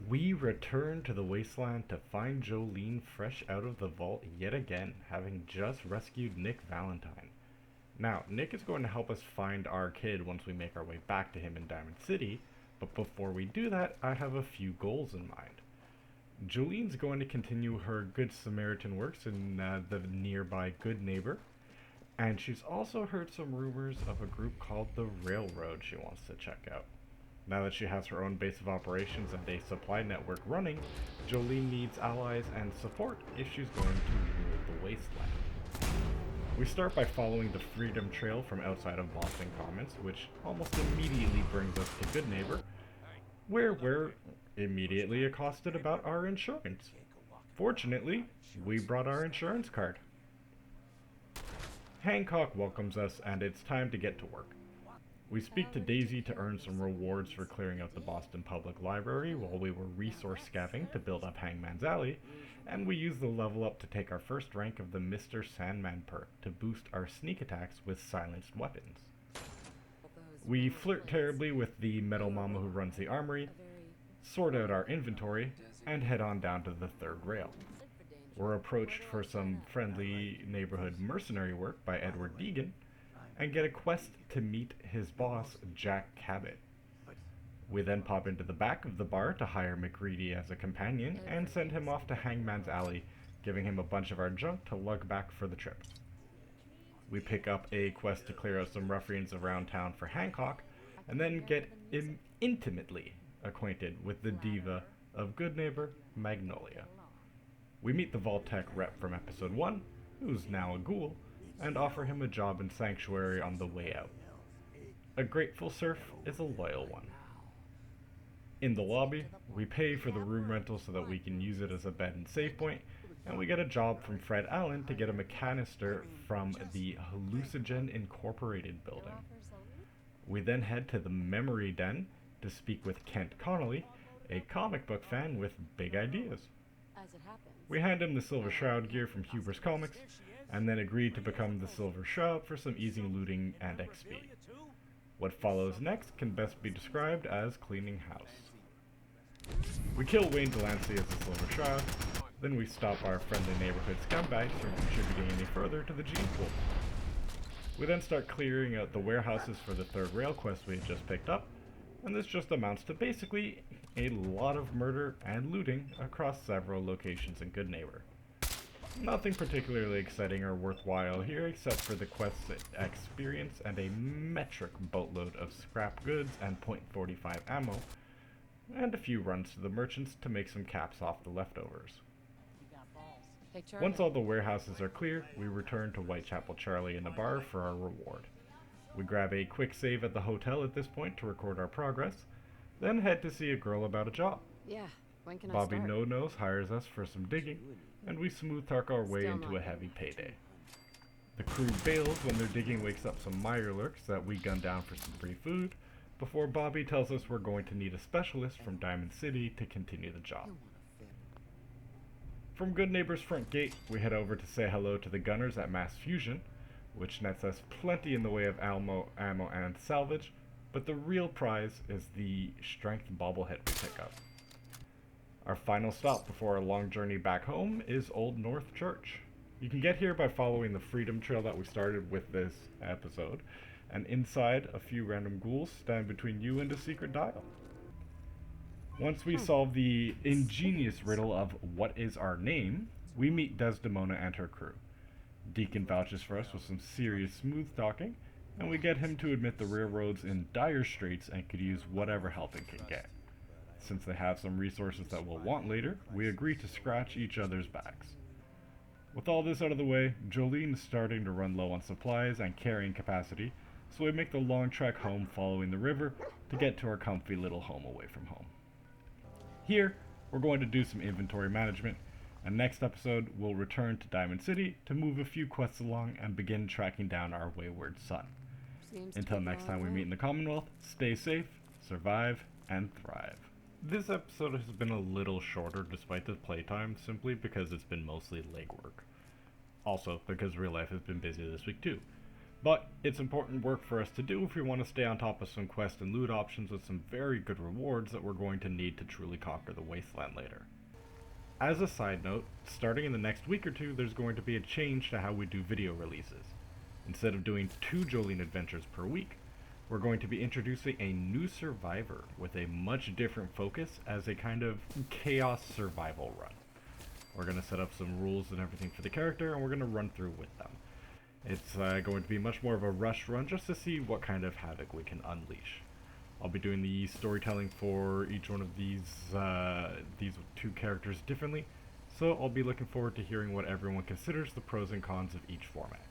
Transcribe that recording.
We return to the wasteland to find Jolene fresh out of the vault yet again, having just rescued Nick Valentine. Now, Nick is going to help us find our kid once we make our way back to him in Diamond City, but before we do that, I have a few goals in mind. Jolene's going to continue her Good Samaritan works in the nearby Good Neighbor, and she's also heard some rumors of a group called the Railroad she wants to check out. Now that she has her own base of operations and a supply network running, Jolene needs allies and support if she's going to rule the wasteland. We start by following the Freedom Trail from outside of Boston Commons, which almost immediately brings us to Good Neighbor, where we're immediately accosted about our insurance. Fortunately, we brought our insurance card. Hancock welcomes us, and it's time to get to work. We speak to Daisy to earn some rewards for clearing out the Boston Public Library while we were resource scavenging to build up Hangman's Alley, and we use the level up to take our first rank of the Mr. Sandman perk to boost our sneak attacks with silenced weapons. We flirt terribly with the metal mama who runs the armory, sort out our inventory, and head on down to the third rail. We're approached for some friendly neighborhood mercenary work by Edward Deegan, and get a quest to meet his boss, Jack Cabot. We then pop into the back of the bar to hire McReady as a companion and send him off to Hangman's Alley, giving him a bunch of our junk to lug back for the trip. We pick up a quest to clear out some ruffians around town for Hancock, and then get intimately acquainted with the diva of Good Neighbor, Magnolia. We meet the Vault-Tec rep from episode 1, who's now a ghoul, and offer him a job in Sanctuary on the way out. A grateful serf is a loyal one. In the lobby, we pay for the room rental so that we can use it as a bed and save point, and we get a job from Fred Allen to get him a canister from the Hallucinogen Incorporated building. We then head to the Memory Den to speak with Kent Connolly, a comic book fan with big ideas. We hand him the Silver Shroud gear from Huber's Comics, and then agree to become the Silver Shroud for some easy looting and XP. What follows next can best be described as cleaning house. We kill Wayne Delancey as the Silver Shroud, then we stop our friendly neighborhood scumbags from contributing any further to the gene pool. We then start clearing out the warehouses for the third rail quest we had just picked up, and this just amounts to basically a lot of murder and looting across several locations in Good Neighbor. Nothing particularly exciting or worthwhile here except for the quest experience and a metric boatload of scrap goods and .45 ammo, and a few runs to the merchants to make some caps off the leftovers. Once all the warehouses are clear, we return to Whitechapel Charlie in the bar for our reward. We grab a quick save at the hotel at this point to record our progress, then head to see a girl about a job. Yeah, when can Bobby I start? No-Nose hires us for some digging, and we smooth talk our way into a heavy payday. The crew bails when their digging wakes up some Mirelurks that we gun down for some free food, before Bobby tells us we're going to need a specialist from Diamond City to continue the job. From Good Neighbor's front gate, we head over to say hello to the gunners at Mass Fusion, which nets us plenty in the way of ammo and salvage, but the real prize is the strength bobblehead we pick up. Our final stop before our long journey back home is Old North Church. You can get here by following the Freedom Trail that we started with this episode, and inside, a few random ghouls stand between you and a secret dial. Once we solve the ingenious riddle of what is our name, we meet Desdemona and her crew. Deacon vouches for us with some serious smooth talking, and we get him to admit the railroad's in dire straits and could use whatever help it can get. Since they have some resources that we'll want later, we agree to scratch each other's backs. With all this out of the way, Jolene is starting to run low on supplies and carrying capacity, so we make the long trek home following the river to get to our comfy little home away from home. Here, we're going to do some inventory management, and next episode we'll return to Diamond City to move a few quests along and begin tracking down our wayward son. Until next time we meet in the Commonwealth, stay safe, survive, and thrive. This episode has been a little shorter despite the playtime, simply because it's been mostly legwork. Also, because real life has been busy this week too. But it's important work for us to do if we want to stay on top of some quest and loot options with some very good rewards that we're going to need to truly conquer the wasteland later. As a side note, starting in the next week or two, there's going to be a change to how we do video releases. Instead of doing 2 Jolene adventures per week, we're going to be introducing a new survivor with a much different focus as a kind of chaos survival run. We're going to set up some rules and everything for the character, and we're going to run through with them. It's going to be much more of a rush run just to see what kind of havoc we can unleash. I'll be doing the storytelling for each one of these 2 characters differently, so I'll be looking forward to hearing what everyone considers the pros and cons of each format.